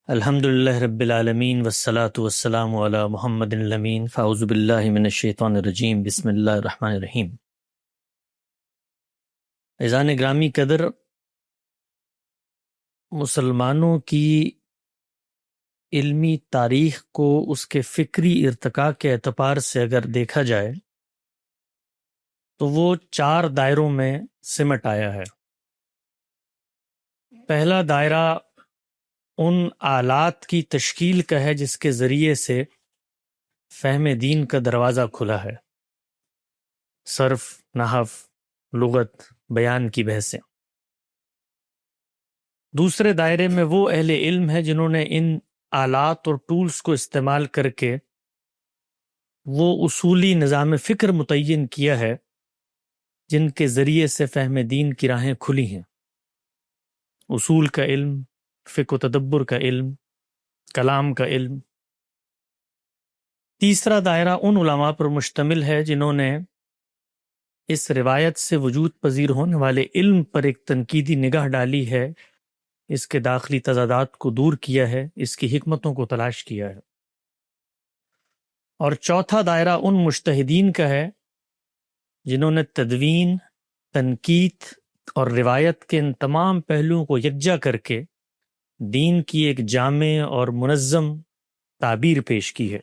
الحمد للہ رب العالمین والصلاة والسلام علی محمد الامین فاعوذ باللہ من الشیطان الرجیم بسم اللہ الرحمن الرحیم۔ عزیزان گرامی قدر، مسلمانوں کی علمی تاریخ کو اس کے فکری ارتقاء کے اعتبار سے اگر دیکھا جائے تو وہ 4 دائروں میں سمٹ آیا ہے۔ پہلا دائرہ ان آلات کی تشکیل کا ہے جس کے ذریعے سے فہم دین کا دروازہ کھلا ہے، صرف، نحو، لغت، بیان کی بحثیں۔ دوسرے دائرے میں وہ اہل علم ہیں جنہوں نے ان آلات اور ٹولز کو استعمال کر کے وہ اصولی نظام فکر متعین کیا ہے جن کے ذریعے سے فہم دین کی راہیں کھلی ہیں، اصول کا علم، فقہ و تدبر کا علم، کلام کا علم۔ تیسرا دائرہ ان علماء پر مشتمل ہے جنہوں نے اس روایت سے وجود پذیر ہونے والے علم پر ایک تنقیدی نگاہ ڈالی ہے، اس کے داخلی تضادات کو دور کیا ہے، اس کی حکمتوں کو تلاش کیا ہے۔ اور چوتھا دائرہ ان مجتہدین کا ہے جنہوں نے تدوین، تنقید اور روایت کے ان تمام پہلوؤں کو یکجا کر کے دین کی ایک جامع اور منظم تعبیر پیش کی ہے۔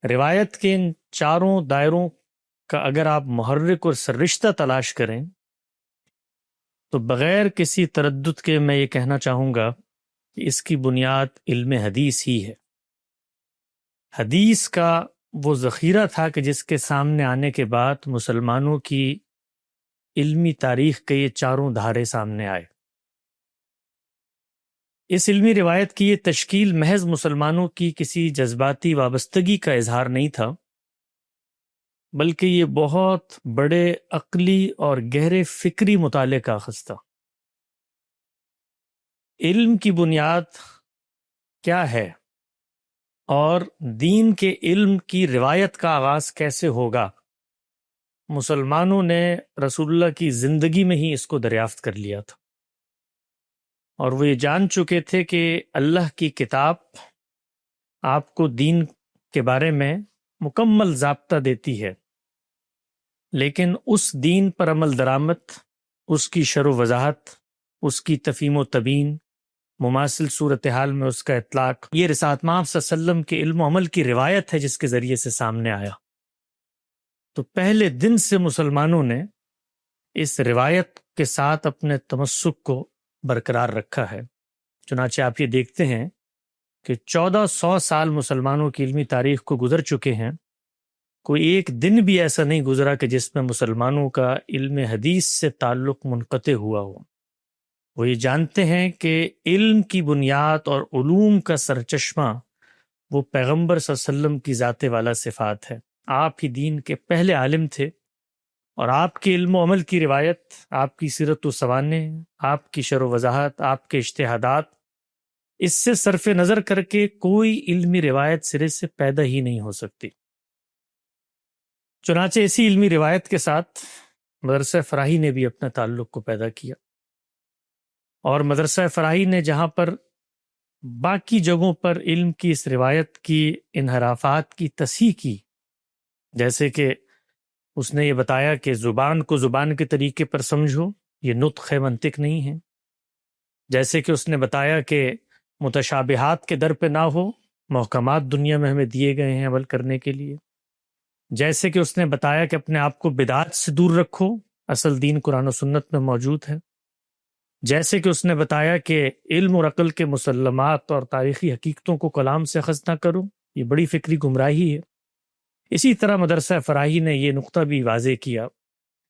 روایت کے ان چاروں دائروں کا اگر آپ محرک اور سررشتہ تلاش کریں تو بغیر کسی تردد کے میں یہ کہنا چاہوں گا کہ اس کی بنیاد علم حدیث ہی ہے۔ حدیث کا وہ ذخیرہ تھا کہ جس کے سامنے آنے کے بعد مسلمانوں کی علمی تاریخ کے یہ چاروں دھارے سامنے آئے۔ اس علمی روایت کی یہ تشکیل محض مسلمانوں کی کسی جذباتی وابستگی کا اظہار نہیں تھا، بلکہ یہ بہت بڑے عقلی اور گہرے فکری مطالعے کا اخذ تھا۔ علم کی بنیاد کیا ہے اور دین کے علم کی روایت کا آغاز کیسے ہوگا، مسلمانوں نے رسول اللہ کی زندگی میں ہی اس کو دریافت کر لیا تھا، اور وہ یہ جان چکے تھے کہ اللہ کی کتاب آپ کو دین کے بارے میں مکمل ضابطہ دیتی ہے، لیکن اس دین پر عمل درآمد، اس کی شرح و وضاحت، اس کی تفہیم و تبیین، مماثل صورتحال میں اس کا اطلاق، یہ رسالت مآب صلی اللہ علیہ وسلم کے علم و عمل کی روایت ہے جس کے ذریعے سے سامنے آیا۔ تو پہلے دن سے مسلمانوں نے اس روایت کے ساتھ اپنے تمسک کو برقرار رکھا ہے۔ چنانچہ آپ یہ دیکھتے ہیں کہ 1400 سال مسلمانوں کی علمی تاریخ کو گزر چکے ہیں، کوئی ایک دن بھی ایسا نہیں گزرا کہ جس میں مسلمانوں کا علم حدیث سے تعلق منقطع ہوا ہو۔ وہ یہ جانتے ہیں کہ علم کی بنیاد اور علوم کا سرچشمہ وہ پیغمبر صلی اللہ علیہ وسلم کی ذات والا صفات ہے۔ آپ ہی دین کے پہلے عالم تھے، اور آپ کے علم و عمل کی روایت، آپ کی سیرت و سوانح، آپ کی شرح و وضاحت، آپ کے اجتہادات، اس سے صرف نظر کر کے کوئی علمی روایت سرے سے پیدا ہی نہیں ہو سکتی۔ چنانچہ اسی علمی روایت کے ساتھ مدرسہ فراہی نے بھی اپنا تعلق کو پیدا کیا، اور مدرسہ فراہی نے جہاں پر باقی جگہوں پر علم کی اس روایت کی انحرافات کی تصحیح کی، جیسے کہ اس نے یہ بتایا کہ زبان کو زبان کے طریقے پر سمجھو، یہ نطق ہے، منطق نہیں ہے، جیسے کہ اس نے بتایا کہ متشابہات کے در پہ نہ ہو، محکمات دنیا میں ہمیں دیے گئے ہیں عمل کرنے کے لیے، جیسے کہ اس نے بتایا کہ اپنے آپ کو بدعات سے دور رکھو، اصل دین قرآن و سنت میں موجود ہے، جیسے کہ اس نے بتایا کہ علم اور عقل کے مسلمات اور تاریخی حقیقتوں کو کلام سے اخذ نہ کرو، یہ بڑی فکری گمراہی ہے۔ اسی طرح مدرسہ فراہی نے یہ نقطہ بھی واضح کیا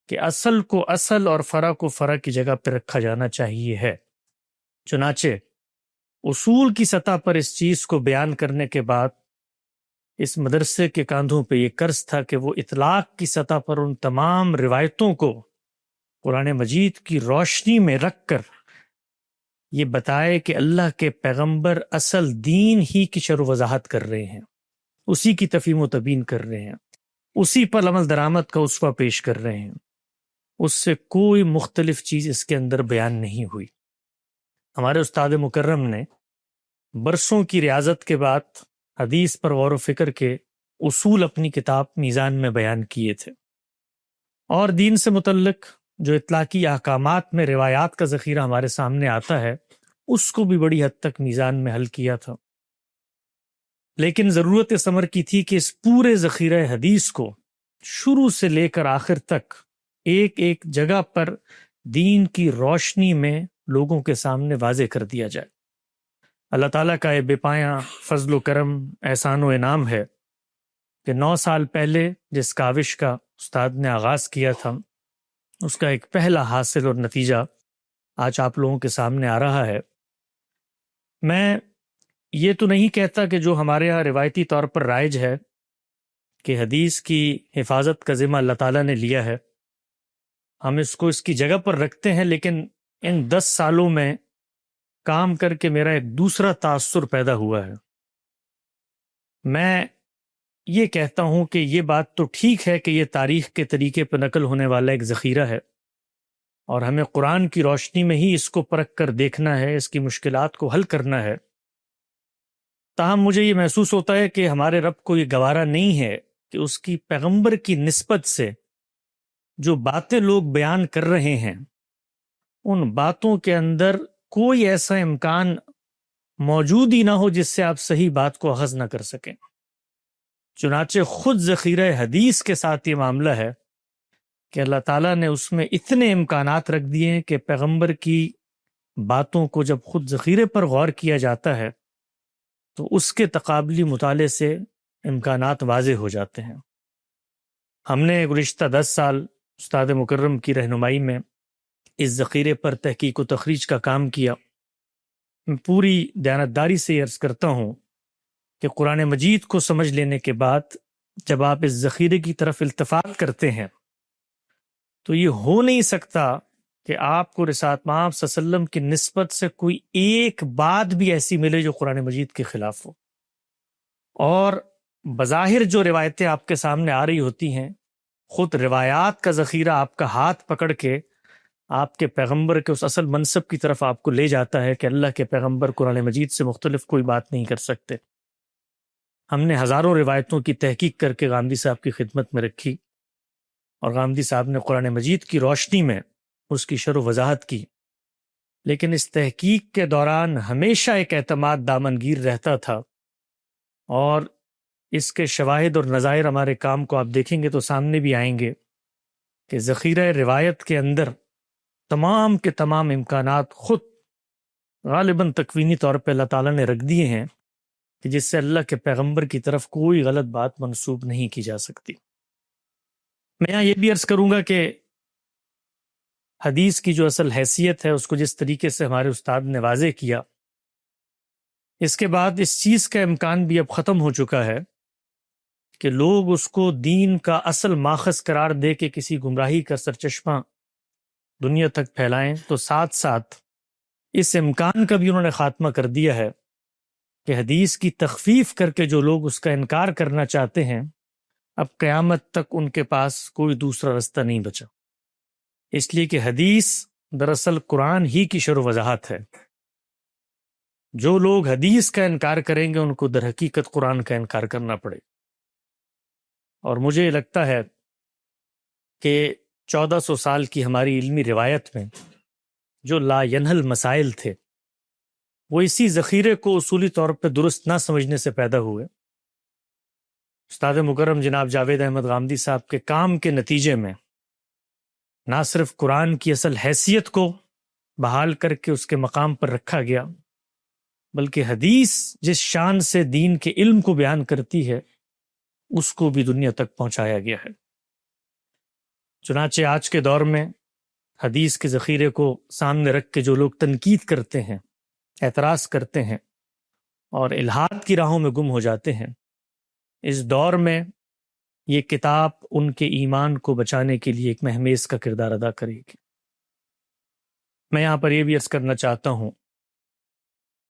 کہ اصل کو اصل اور فرع کو فرع کی جگہ پہ رکھا جانا چاہیے ہے۔ چنانچہ اصول کی سطح پر اس چیز کو بیان کرنے کے بعد اس مدرسے کے کاندھوں پہ یہ قرض تھا کہ وہ اطلاق کی سطح پر ان تمام روایتوں کو قرآن مجید کی روشنی میں رکھ کر یہ بتائے کہ اللہ کے پیغمبر اصل دین ہی کی شرح و وضاحت کر رہے ہیں، اسی کی تفہیم و تبیین کر رہے ہیں، اسی پر عمل درآمد کا اسوہ پیش کر رہے ہیں، اس سے کوئی مختلف چیز اس کے اندر بیان نہیں ہوئی۔ ہمارے استاد مکرم نے برسوں کی ریاضت کے بعد حدیث پر غور و فکر کے اصول اپنی کتاب میزان میں بیان کیے تھے، اور دین سے متعلق جو اطلاقی احکامات میں روایات کا ذخیرہ ہمارے سامنے آتا ہے اس کو بھی بڑی حد تک میزان میں حل کیا تھا۔ لیکن ضرورت اس امر کی تھی کہ اس پورے ذخیرہ حدیث کو شروع سے لے کر آخر تک ایک ایک جگہ پر دین کی روشنی میں لوگوں کے سامنے واضح کر دیا جائے۔ اللہ تعالیٰ کا یہ بے پایاں فضل و کرم، احسان و انعام ہے کہ 9 سال پہلے جس کاوش کا استاد نے آغاز کیا تھا اس کا ایک پہلا حاصل اور نتیجہ آج آپ لوگوں کے سامنے آ رہا ہے۔ میں یہ تو نہیں کہتا کہ جو ہمارے یہاں روایتی طور پر رائج ہے کہ حدیث کی حفاظت کا ذمہ اللہ تعالیٰ نے لیا ہے، ہم اس کو اس کی جگہ پر رکھتے ہیں، لیکن ان 10 سالوں میں کام کر کے میرا ایک دوسرا تاثر پیدا ہوا ہے۔ میں یہ کہتا ہوں کہ یہ بات تو ٹھیک ہے کہ یہ تاریخ کے طریقے پر نقل ہونے والا ایک ذخیرہ ہے، اور ہمیں قرآن کی روشنی میں ہی اس کو پرکھ کر دیکھنا ہے، اس کی مشکلات کو حل کرنا ہے۔ تاہم مجھے یہ محسوس ہوتا ہے کہ ہمارے رب کو یہ گوارا نہیں ہے کہ اس کی پیغمبر کی نسبت سے جو باتیں لوگ بیان کر رہے ہیں ان باتوں کے اندر کوئی ایسا امکان موجود ہی نہ ہو جس سے آپ صحیح بات کو اخذ نہ کر سکیں۔ چنانچہ خود ذخیرہ حدیث کے ساتھ یہ معاملہ ہے کہ اللہ تعالیٰ نے اس میں اتنے امکانات رکھ دیے ہیں کہ پیغمبر کی باتوں کو جب خود ذخیرے پر غور کیا جاتا ہے تو اس کے تقابلی مطالعے سے امکانات واضح ہو جاتے ہیں۔ ہم نے گزشتہ 10 سال استاد مکرم کی رہنمائی میں اس ذخیرے پر تحقیق و تخریج کا کام کیا۔ میں پوری دیانتداری سے یہ عرض کرتا ہوں کہ قرآن مجید کو سمجھ لینے کے بعد جب آپ اس ذخیرے کی طرف التفات کرتے ہیں تو یہ ہو نہیں سکتا کہ آپ کو رسالت مآب صلی اللہ علیہ وسلم کی نسبت سے کوئی ایک بات بھی ایسی ملے جو قرآن مجید کے خلاف ہو۔ اور بظاہر جو روایتیں آپ کے سامنے آ رہی ہوتی ہیں، خود روایات کا ذخیرہ آپ کا ہاتھ پکڑ کے آپ کے پیغمبر کے اس اصل منصب کی طرف آپ کو لے جاتا ہے کہ اللہ کے پیغمبر قرآن مجید سے مختلف کوئی بات نہیں کر سکتے۔ ہم نے ہزاروں روایتوں کی تحقیق کر کے غامدی صاحب کی خدمت میں رکھی، اور غامدی صاحب نے قرآن مجید کی روشنی میں اس کی شرح و وضاحت کی، لیکن اس تحقیق کے دوران ہمیشہ ایک اعتماد دامنگیر رہتا تھا، اور اس کے شواہد اور نظائر ہمارے کام کو آپ دیکھیں گے تو سامنے بھی آئیں گے کہ ذخیرہ روایت کے اندر تمام کے تمام امکانات خود غالباً تکوینی طور پہ اللہ تعالیٰ نے رکھ دیے ہیں کہ جس سے اللہ کے پیغمبر کی طرف کوئی غلط بات منسوب نہیں کی جا سکتی۔ میں یہاں یہ بھی عرض کروں گا کہ حدیث کی جو اصل حیثیت ہے اس کو جس طریقے سے ہمارے استاد نے واضح کیا، اس کے بعد اس چیز کا امکان بھی اب ختم ہو چکا ہے کہ لوگ اس کو دین کا اصل ماخذ قرار دے کے کسی گمراہی کا سرچشمہ دنیا تک پھیلائیں، تو ساتھ ساتھ اس امکان کا بھی انہوں نے خاتمہ کر دیا ہے کہ حدیث کی تخفیف کر کے جو لوگ اس کا انکار کرنا چاہتے ہیں اب قیامت تک ان کے پاس کوئی دوسرا رستہ نہیں بچا، اس لیے کہ حدیث دراصل قرآن ہی کی شرح و وضاحت ہے۔ جو لوگ حدیث کا انکار کریں گے ان کو در حقیقت قرآن کا انکار کرنا پڑے، اور مجھے یہ لگتا ہے کہ 1400 سال کی ہماری علمی روایت میں جو لا ینحل مسائل تھے وہ اسی ذخیرے کو اصولی طور پہ درست نہ سمجھنے سے پیدا ہوئے۔ استاد مکرم جناب جاوید احمد غامدی صاحب کے کام کے نتیجے میں نہ صرف قرآن کی اصل حیثیت کو بحال کر کے اس کے مقام پر رکھا گیا، بلکہ حدیث جس شان سے دین کے علم کو بیان کرتی ہے اس کو بھی دنیا تک پہنچایا گیا ہے۔ چنانچہ آج کے دور میں حدیث کے ذخیرے کو سامنے رکھ کے جو لوگ تنقید کرتے ہیں، اعتراض کرتے ہیں اور الحاد کی راہوں میں گم ہو جاتے ہیں، اس دور میں یہ کتاب ان کے ایمان کو بچانے کے لیے ایک مہمیز کا کردار ادا کرے گی۔ میں یہاں پر یہ بھی عرض کرنا چاہتا ہوں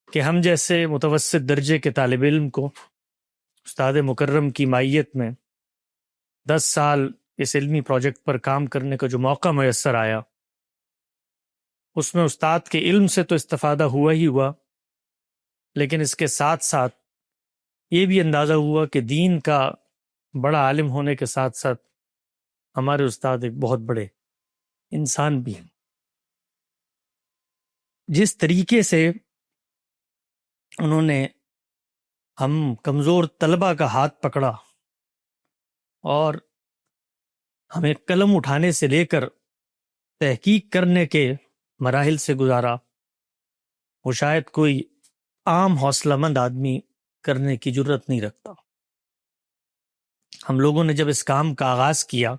کہ ہم جیسے متوسط درجے کے طالب علم کو استاد مکرم کی مائیت میں 10 سال اس علمی پروجیکٹ پر کام کرنے کا جو موقع میسر آیا، اس میں استاد کے علم سے تو استفادہ ہوا ہی ہوا، لیکن اس کے ساتھ ساتھ یہ بھی اندازہ ہوا کہ دین کا بڑا عالم ہونے کے ساتھ ساتھ ہمارے استاد ایک بہت بڑے انسان بھی ہیں۔ جس طریقے سے انہوں نے ہم کمزور طلبہ کا ہاتھ پکڑا اور ہمیں قلم اٹھانے سے لے کر تحقیق کرنے کے مراحل سے گزارا، وہ شاید کوئی عام حوصلہ مند آدمی کرنے کی جرت نہیں رکھتا۔ ہم لوگوں نے جب اس کام کا آغاز کیا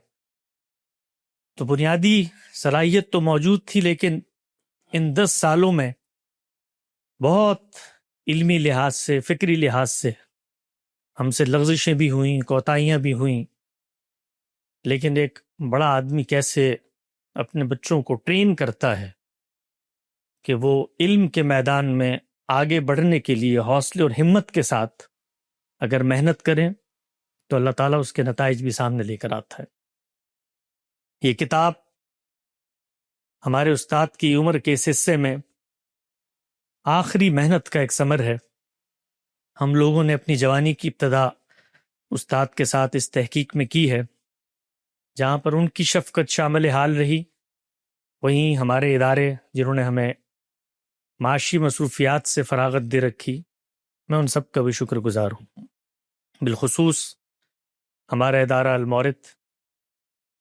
تو بنیادی صلاحیت تو موجود تھی، لیکن ان 10 سالوں میں بہت علمی لحاظ سے، فکری لحاظ سے ہم سے لغزشیں بھی ہوئیں، کوتاہیاں بھی ہوئیں، لیکن ایک بڑا آدمی کیسے اپنے بچوں کو ٹرین کرتا ہے کہ وہ علم کے میدان میں آگے بڑھنے کے لیے حوصلے اور ہمت کے ساتھ اگر محنت کریں تو اللہ تعالیٰ اس کے نتائج بھی سامنے لے کر آتا ہے۔ یہ کتاب ہمارے استاد کی عمر کے اس حصے میں آخری محنت کا ایک ثمر ہے۔ ہم لوگوں نے اپنی جوانی کی ابتدا استاد کے ساتھ اس تحقیق میں کی ہے، جہاں پر ان کی شفقت شامل حال رہی، وہیں ہمارے ادارے جنہوں نے ہمیں معاشی مصروفیات سے فراغت دے رکھی، میں ان سب کا بھی شکر گزار ہوں۔ بالخصوص ہمارا ادارہ المورد،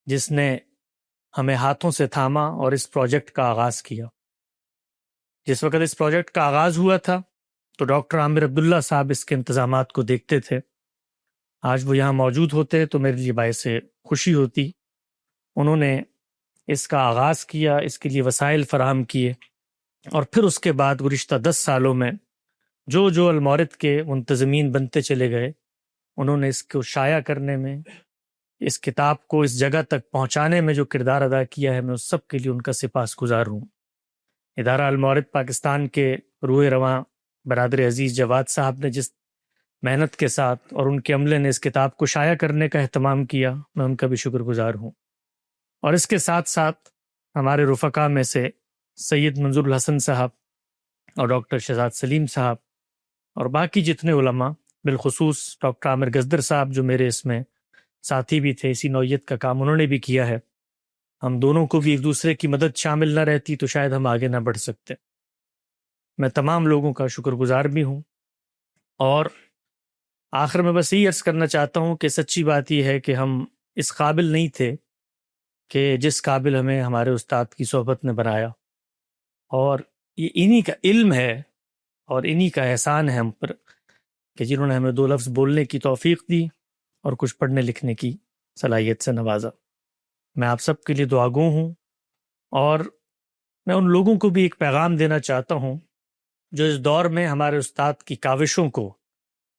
جس نے ہمیں ہاتھوں سے تھاما اور اس پروجیکٹ کا آغاز کیا۔ جس وقت اس پروجیکٹ کا آغاز ہوا تھا تو ڈاکٹر عامر عبداللہ صاحب اس کے انتظامات کو دیکھتے تھے۔ آج وہ یہاں موجود ہوتے تو میرے لیے باعث خوشی ہوتی۔ انہوں نے اس کا آغاز کیا، اس کے لیے وسائل فراہم کیے، اور پھر اس کے بعد گزشتہ 10 سالوں میں جو المورد کے منتظمین بنتے چلے گئے، انہوں نے اس کو شائع کرنے میں، اس کتاب کو اس جگہ تک پہنچانے میں جو کردار ادا کیا ہے، میں اس سب کے لیے ان کا سپاس گزار ہوں۔ ادارہ المورد پاکستان کے روح رواں برادر عزیز جواد صاحب نے جس محنت کے ساتھ اور ان کے عملے نے اس کتاب کو شائع کرنے کا اہتمام کیا، میں ان کا بھی شکر گزار ہوں۔ اور اس کے ساتھ ساتھ ہمارے رفقا میں سے سید منظور الحسن صاحب اور ڈاکٹر شہزاد سلیم صاحب اور باقی جتنے علماء، بالخصوص ڈاکٹر عامر گزدر صاحب جو میرے اس میں ساتھی بھی تھے، اسی نوعیت کا کام انہوں نے بھی کیا ہے۔ ہم دونوں کو بھی ایک دوسرے کی مدد شامل نہ رہتی تو شاید ہم آگے نہ بڑھ سکتے۔ میں تمام لوگوں کا شکر گزار بھی ہوں، اور آخر میں بس یہی عرض کرنا چاہتا ہوں کہ سچی بات یہ ہے کہ ہم اس قابل نہیں تھے کہ جس قابل ہمیں ہمارے استاد کی صحبت نے بنایا، اور یہ انہی کا علم ہے اور انہی کا احسان ہے ہم پر کہ جنہوں نے ہمیں 2 لفظ بولنے کی توفیق دی اور کچھ پڑھنے لکھنے کی صلاحیت سے نوازا۔ میں آپ سب کے لیے دعا گو ہوں، اور میں ان لوگوں کو بھی ایک پیغام دینا چاہتا ہوں جو اس دور میں ہمارے استاد کی کاوشوں کو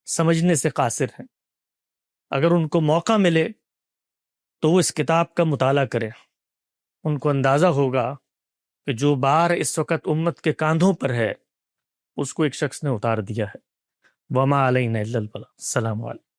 سمجھنے سے قاصر ہیں۔ اگر ان کو موقع ملے تو وہ اس کتاب کا مطالعہ کریں، ان کو اندازہ ہوگا کہ جو بار اس وقت امت کے کاندھوں پر ہے اس کو ایک شخص نے اتار دیا ہے۔ وما علینا الا البلاغ۔ السلام علیکم۔